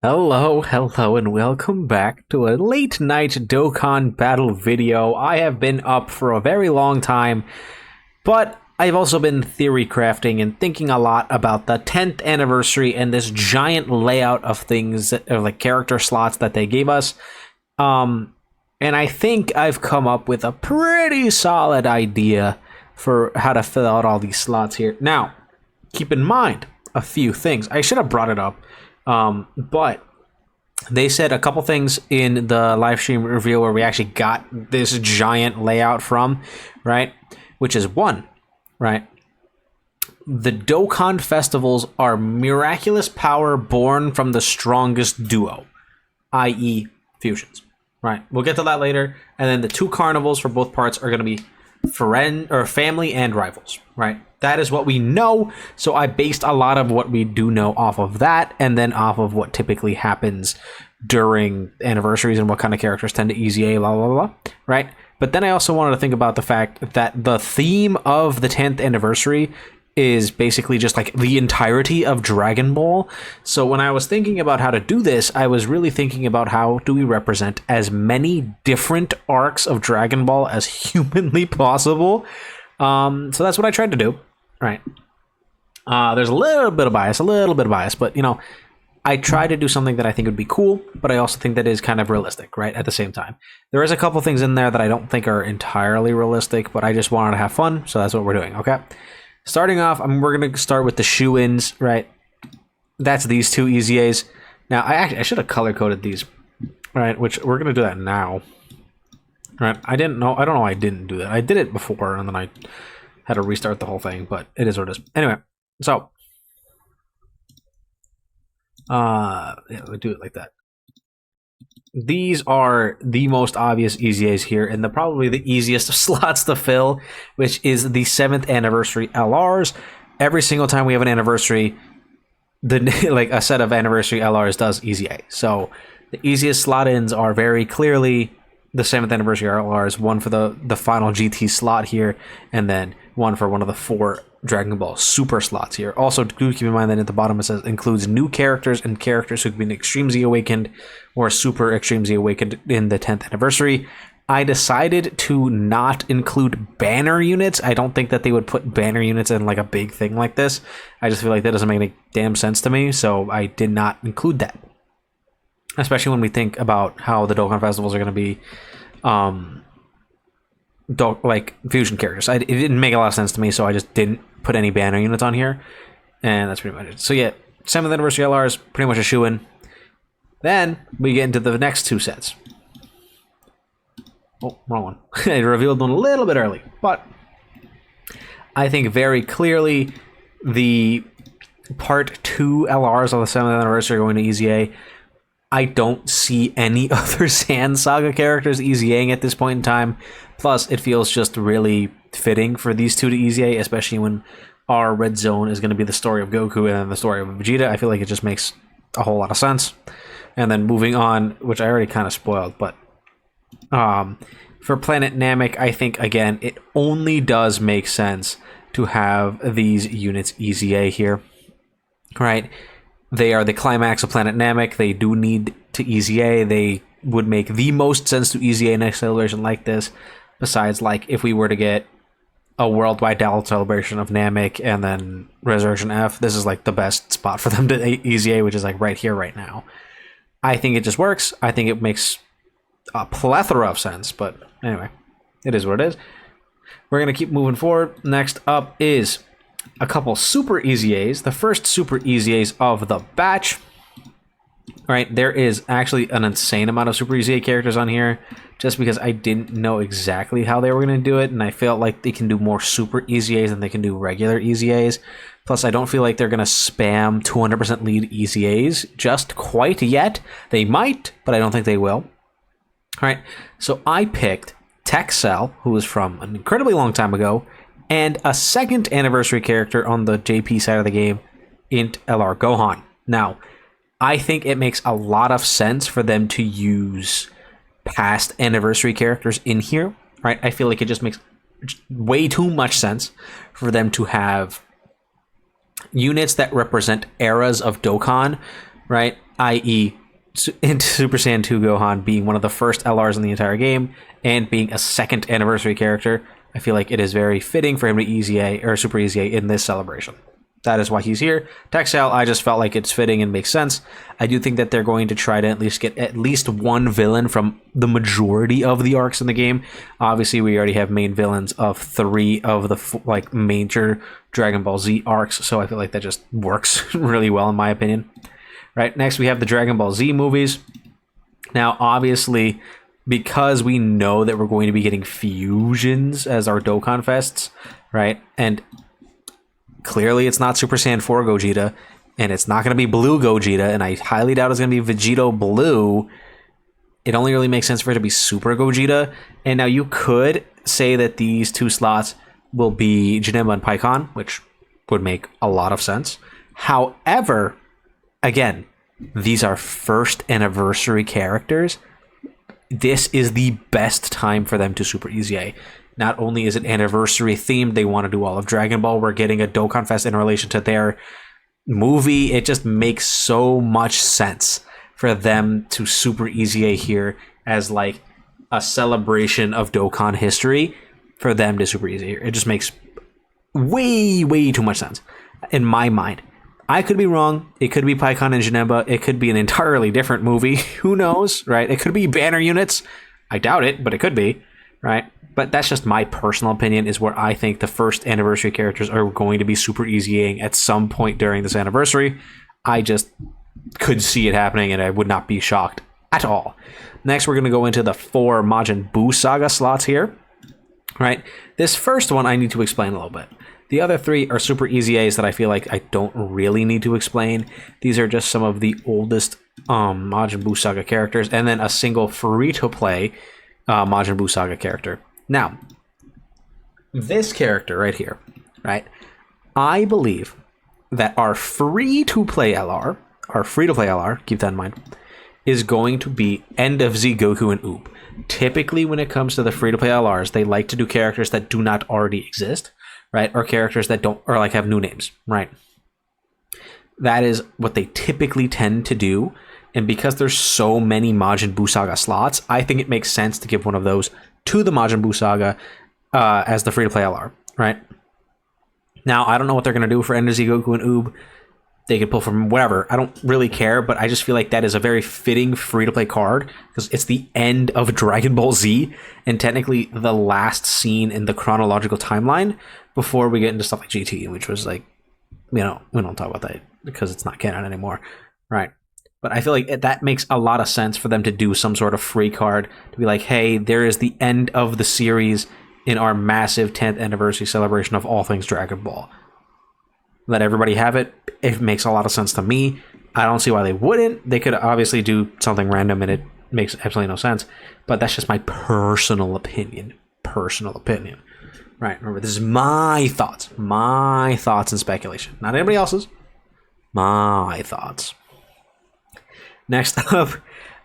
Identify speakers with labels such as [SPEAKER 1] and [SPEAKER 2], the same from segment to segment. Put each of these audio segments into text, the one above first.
[SPEAKER 1] Hello, and welcome back to a late night Dokkan battle video. I have been up for a very long time, but I've also been theory crafting and thinking a lot about the 10th anniversary and this giant layout of things, of like character slots that they gave us. And I think I've come up with a pretty solid idea for how to fill out all these slots here. Now, keep in mind a few things. I should have brought it up. But they said a couple things in the live stream reveal where we actually got this giant layout from, right? Which is one, right? The Dokkan festivals are miraculous power born from the strongest duo, i.e. fusions, right? We'll get to that later. And then the two carnivals for both parts are going to be friend or family and rivals, right? That is what we know. So I based a lot of what we do know off of that, and then off of what typically happens during anniversaries and what kind of characters tend to EZA, blah, blah, blah, right? But then I also wanted to think about the fact that the theme of the 10th anniversary is basically just like the entirety of Dragon Ball. So when I was thinking about how to do this, I was really thinking about how do we represent as many different arcs of Dragon Ball as humanly possible. So that's what I tried to do. Right. There's a little bit of bias, but you know, I try to do something that I think would be cool, but I also think that is kind of realistic, right? At the same time, there is a couple things in there that I don't think are entirely realistic, but I just wanted to have fun, so that's what we're doing. Okay. Starting off, we're gonna start with the shoe-ins, right? That's these two EZAs. Now, I should have color coded these, right? Which we're gonna do that now. Right? I don't know. I didn't do that. I did it before, and then I had to restart the whole thing, but it is what it is. Anyway, so yeah, we'll do it like that. These are the most obvious EZAs here, and probably the easiest slots to fill, which is the 7th anniversary LRs. Every single time we have an anniversary, like a set of anniversary LRs does EZA. So the easiest slot ins are very clearly the 7th anniversary LRs, one for the final GT slot here, and then one for one of the 4 Dragon Ball Super slots here. Also, do keep in mind that at the bottom it says includes new characters and characters who have been Extreme Z Awakened or Super Extreme Z Awakened in the 10th anniversary. I decided to not include banner units. I don't think that they would put banner units in like a big thing like this. I just feel like that doesn't make any damn sense to me, so I did not include that. Especially when we think about how the Dokkan festivals are going to be like fusion characters. It didn't make a lot of sense to me, so I just didn't put any banner units on here, and that's pretty much it. So yeah, 7th anniversary LR is pretty much a shoe-in. Then we get into the next two sets. Oh, wrong one. I revealed one a little bit early, but I think very clearly the part 2 LRs on the 7th anniversary are going to EZA. I don't see any other Sand Saga characters EZAing at this point in time. Plus, it feels just really fitting for these two to EZA, especially when our red zone is going to be the story of Goku and the story of Vegeta. I feel like it just makes a whole lot of sense. And then moving on, which I already kind of spoiled, but for Planet Namek, I think, again, it only does make sense to have these units EZA here, right? They are the climax of Planet Namek. They do need to EZA. They would make the most sense to EZA an celebration like this. Besides, like, if we were to get a worldwide battle celebration of Namek and then Resurrection F, this is like the best spot for them to EZA, which is like right here, right now. I think it just works. I think it makes a plethora of sense, but anyway, it is what it is. We're going to keep moving forward. Next up is a couple super EZAs. The first super EZAs of the batch. Right, there is actually an insane amount of super EZA characters on here, just because I didn't know exactly how they were going to do it, and I felt like they can do more super EZAs than they can do regular EZAs. Plus, I don't feel like they're going to spam 200% lead EZAs just quite yet. They might, but I don't think they will. All right, so I picked Tech Cell, who was from an incredibly long time ago, and a 2nd anniversary character on the JP side of the game, Int LR Gohan. Now, I think it makes a lot of sense for them to use past anniversary characters in here, right? I feel like it just makes way too much sense for them to have units that represent eras of Dokkan, right? i.e. into Super Saiyan 2 Gohan being one of the first LRs in the entire game and being a second anniversary character, I feel like it is very fitting for him to EZA or Super EZA in this celebration. That is why he's here. Textile, I just felt like it's fitting and makes sense. I do think that they're going to try to at least get at least one villain from the majority of the arcs in the game. Obviously, we already have main villains of 3 of the major Dragon Ball Z arcs, so I feel like that just works really well in my opinion. Right, next we have the Dragon Ball Z movies. Now, obviously, because we know that we're going to be getting fusions as our Dokkan Fests, right? And clearly it's not Super Saiyan 4 Gogeta, and it's not going to be Blue Gogeta, and I highly doubt it's going to be Vegito Blue. It only really makes sense for it to be Super Gogeta. And now you could say that these 2 slots will be Janemba and Pikkon, which would make a lot of sense. However, again, these are first anniversary characters. This is the best time for them to Super EZA. Not only is it anniversary themed, they want to do all of Dragon Ball. We're getting a Dokkan Fest in relation to their movie. It just makes so much sense for them to Super EZA here as like a celebration of Dokkan history for them to Super EZA here. It just makes way too much sense in my mind. I could be wrong. It could be Pikkon and Janemba. It could be an entirely different movie. Who knows, right? It could be banner units. I doubt it, but it could be, right? But that's just my personal opinion, is where I think the first anniversary characters are going to be Super EZAing at some point during this anniversary. I just could see it happening, and I would not be shocked at all. Next, we're going to go into the 4 Majin Buu Saga slots here, right? This first one I need to explain a little bit. The other 3 are Super EZAs that I feel like I don't really need to explain. These are just some of the oldest Majin Buu Saga characters, and then a single free-to-play Majin Buu Saga character. Now, this character right here, right? I believe that our free-to-play LR, keep that in mind, is going to be End of Z Goku and Oob. Typically, when it comes to the free-to-play LRs, they like to do characters that do not already exist, right? Or characters that don't, or like have new names, right? That is what they typically tend to do. And because there's so many Majin Buu Saga slots, I think it makes sense to give one of those to the Majin Buu Saga as the free-to-play LR, right? Now, I don't know what they're going to do for End of Z Goku and Oob. They could pull from whatever. I don't really care, but I just feel like that is a very fitting free-to-play card because it's the end of Dragon Ball Z and technically the last scene in the chronological timeline before we get into stuff like GT, which was like, you know, we don't talk about that because it's not canon anymore, right? But I feel like that makes a lot of sense for them to do some sort of free card to be like, hey, there is the end of the series in our massive 10th anniversary celebration of all things Dragon Ball. Let everybody have it. It makes a lot of sense to me. I don't see why they wouldn't. They could obviously do something random and it makes absolutely no sense. But that's just my personal opinion. Right, remember, this is my thoughts and speculation. Not anybody else's. My thoughts. Next up,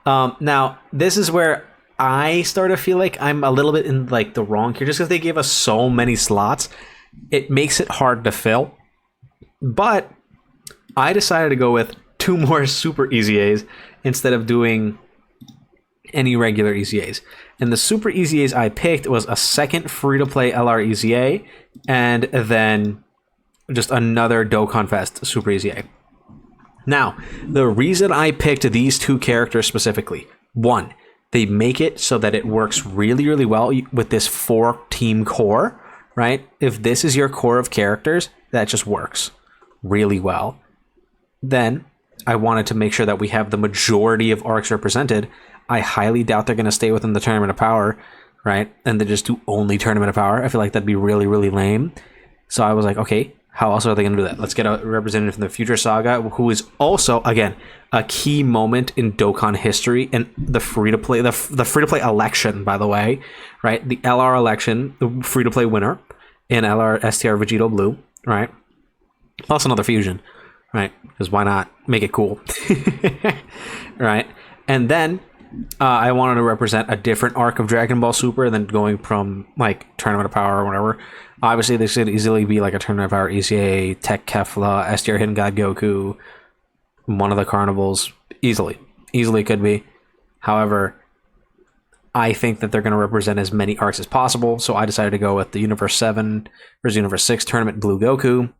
[SPEAKER 1] now this is where I start to feel like I'm a little bit in like the wrong here, just because they gave us so many slots. It makes it hard to fill. But I decided to go with 2 more Super EZAs instead of doing any regular EZAs. And the Super EZAs I picked was a second free-to-play LR EZA and then just another Dokkan Fest Super EZA. Now, the reason I picked these 2 characters specifically, 1, they make it so that it works really, really well with this 4-team core, right? If this is your core of characters, that just works really well. Then I wanted to make sure that we have the majority of arcs represented. I highly doubt they're going to stay within the Tournament of Power, right? And they just do only Tournament of Power. I feel like that'd be really, really lame. So I was like, okay, how else are they going to do that? Let's get a representative from the Future Saga, who is also, again, a key moment in Dokkan history and the free-to-play, the free-to-play election, by the way, right? The LR election, the free-to-play winner in LR STR Vegito Blue, right? Plus another fusion, right? Because why not make it cool, right? And then I wanted to represent a different arc of Dragon Ball Super than going from like Tournament of Power or whatever. Obviously, this could easily be like a Tournament of Power ECA, Tech Kefla, STR Hidden God Goku, one of the carnivals. Easily could be. However, I think that they're going to represent as many arcs as possible, so I decided to go with the Universe 7 versus Universe 6 tournament Blue Goku.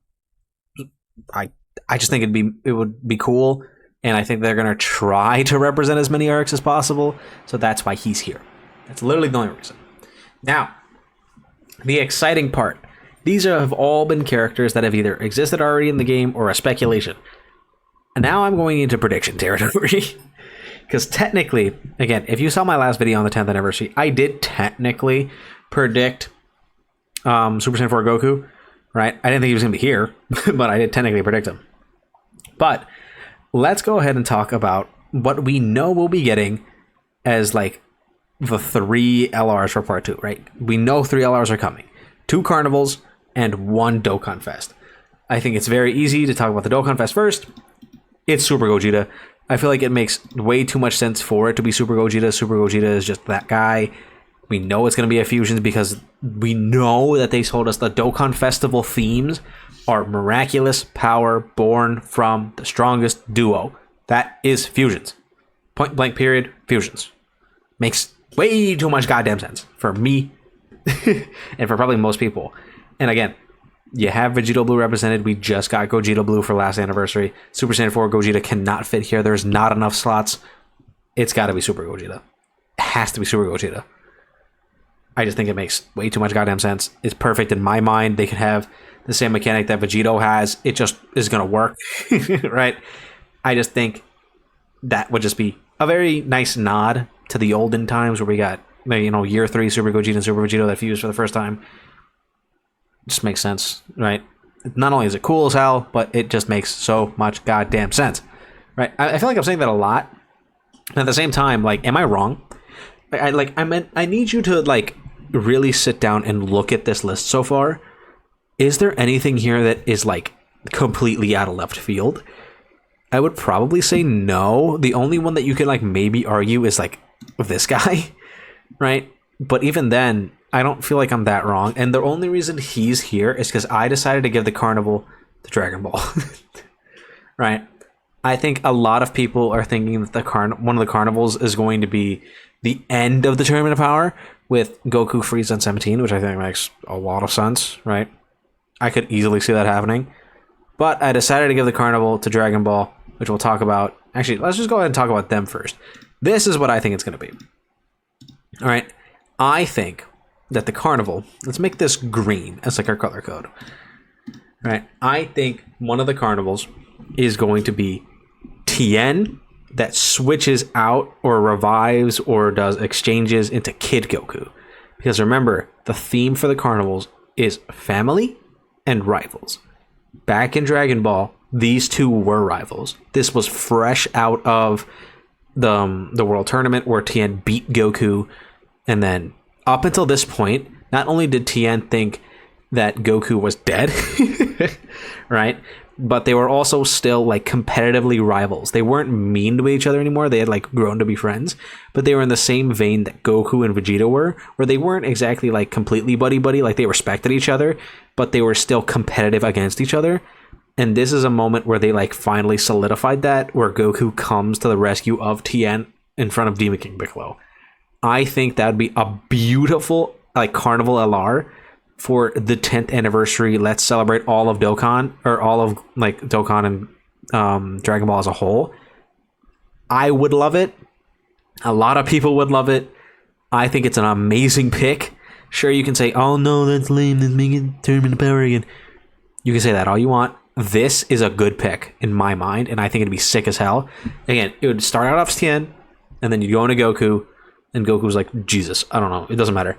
[SPEAKER 1] I just think it would be cool, and I think they're going to try to represent as many arcs as possible, so that's why he's here. That's literally the only reason. Now, the exciting part. These have all been characters that have either existed already in the game or a speculation. And now I'm going into prediction territory. Because technically, again, if you saw my last video on the 10th anniversary, I did technically predict Super Saiyan 4 Goku, right? I didn't think he was going to be here, but I did technically predict him. But let's go ahead and talk about what we know we'll be getting as like the 3 LRs for part 2, right? We know 3 LRs are coming. 2 carnivals and 1 Dokkan Fest. I think it's very easy to talk about the Dokkan Fest first. It's Super Gogeta. I feel like it makes way too much sense for it to be Super Gogeta. Super Gogeta is just that guy. We know it's going to be a fusion because we know that they told us the Dokkan Festival themes are miraculous power born from the strongest duo. That is fusions. Point blank period, fusions. Makes way too much goddamn sense for me and for probably most people. And again, you have Vegito Blue represented. We just got Gogeta Blue for last anniversary. Super Saiyan 4 Gogeta cannot fit here. There's not enough slots. It's got to be Super Gogeta. It has to be Super Gogeta. I just think it makes way too much goddamn sense. It's perfect in my mind. They can have the same mechanic that Vegito has. It just is going to work, right? I just think that would just be a very nice nod to the olden times where we got, year 3 Super Gogeta and Super Vegito that fused for the first time. Just makes sense, right? Not only is it cool as hell, but it just makes so much goddamn sense, right? I feel like I'm saying that a lot. And at the same time, like, am I wrong? I need you to really sit down and look at this list so far. Is there anything here that is completely out of left field? I would probably say no. The only one that you can maybe argue is this guy, right? But even then, I don't feel like I'm that wrong. And the only reason he's here is because I decided to give the carnival to Dragon Ball. Right? I think a lot of people are thinking that one of the carnivals is going to be the end of the Tournament of Power with Goku, Frieza, and 17, which I think makes a lot of sense, right? I could easily see that happening. But I decided to give the carnival to Dragon Ball, which we'll talk about. Actually, let's just go ahead and talk about them first. This is what I think it's going to be. All right? I think that the carnival, let's make this green as our color code. Right? I think one of the carnivals is going to be Tien that switches out or revives or does exchanges into Kid Goku. Because remember, the theme for the carnivals is family and rivals. Back in Dragon Ball, these two were rivals. This was fresh out of the World Tournament where Tien beat Goku, and then up until this point, not only did Tien think that Goku was dead, right? But they were also still competitively rivals. They weren't mean to each other anymore. They had grown to be friends, but they were in the same vein that Goku and Vegeta were, where they weren't exactly completely buddy-buddy. They respected each other, but they were still competitive against each other. And this is a moment where they finally solidified that, where Goku comes to the rescue of Tien in front of Demon King Piccolo. I think that would be a beautiful Carnival LR for the 10th anniversary. Let's celebrate all of Dokkan, or all of Dokkan and Dragon Ball as a whole. I would love it. A lot of people would love it. I think it's an amazing pick. Sure, you can say, oh no, that's lame, let's make it Tournament of Power again. You can say that all you want. This is a good pick in my mind, and I think it'd be sick as hell. Again, it would start out off Tien, and then you go into Goku, and Goku's Jesus, I don't know, it doesn't matter.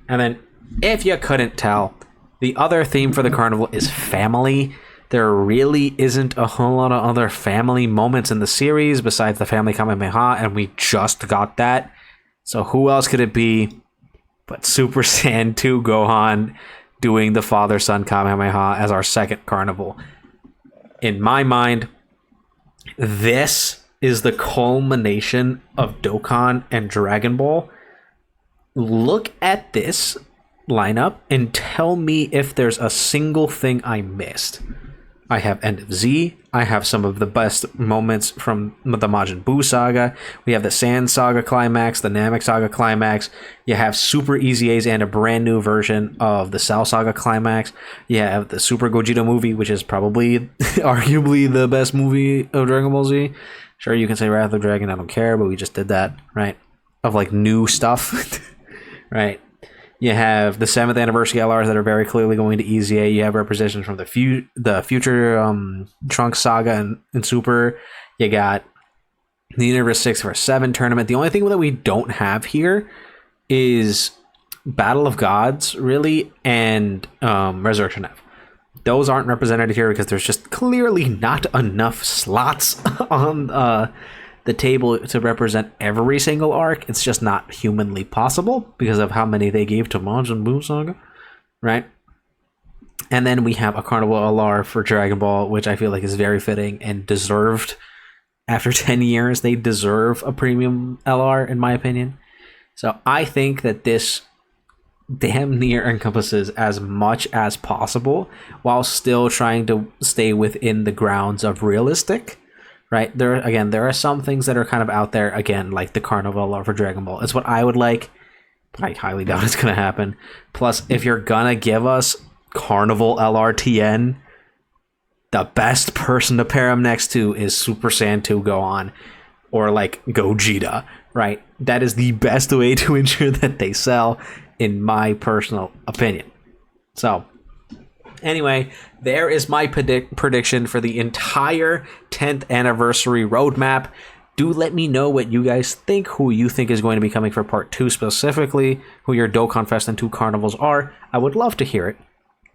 [SPEAKER 1] And then, if you couldn't tell, the other theme for the carnival is family. There really isn't a whole lot of other family moments in the series besides the family Kamehameha, and we just got that. So who else could it be but Super Saiyan 2 Gohan doing the father-son Kamehameha as our second carnival? In my mind, this is the culmination of Dokkan and Dragon Ball. Look at this lineup and tell me if there's a single thing I missed. I have End of Z, I have some of the best moments from the Majin Buu saga. We have the Sand saga climax, the Namek saga climax. You have Super Easy A's and a brand new version of the Cell saga climax. You have the Super Gogeta movie, which is probably arguably the best movie of Dragon Ball Z. Sure, you can say Wrath of the Dragon, I don't care, but we just did that, right? Of like new stuff, right? You have the 7th anniversary LRs that are very clearly going to EZA. You have representations from the future Trunks saga and Super. You got the Universe 6vs7 tournament. The only thing that we don't have here is Battle of Gods, really, and Resurrection F. Those aren't represented here because there's just clearly not enough slots on the table to represent every single arc. It's just not humanly possible because of how many they gave to Majin Buu saga, right? And then we have a Carnival LR for Dragon Ball, which I feel like is very fitting and deserved. After 10 years, they deserve a premium LR, in my opinion. So I think that this damn near encompasses as much as possible while still trying to stay within the grounds of realistic. Right, there are some things that are kind of out there, again, like the Carnival LR for Dragon Ball. It's what I would like, but I highly doubt it's going to happen. Plus, if you're going to give us Carnival LRTN, the best person to pair him next to is Super Saiyan 2 Gohan or like Gogeta, right? That is the best way to ensure that they sell, in my personal opinion. So, anyway, there is my prediction for the entire 10th anniversary roadmap. Do let me know what you guys think, who you think is going to be coming for part 2 specifically, who your Dokkan Fest and 2 Carnivals are. I would love to hear it.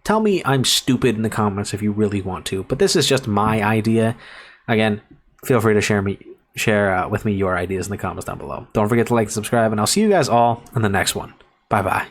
[SPEAKER 1] Tell me I'm stupid in the comments if you really want to, but this is just my idea. Again, feel free to share with me your ideas in the comments down below. Don't forget to like and subscribe, and I'll see you guys all in the next one. Bye-bye.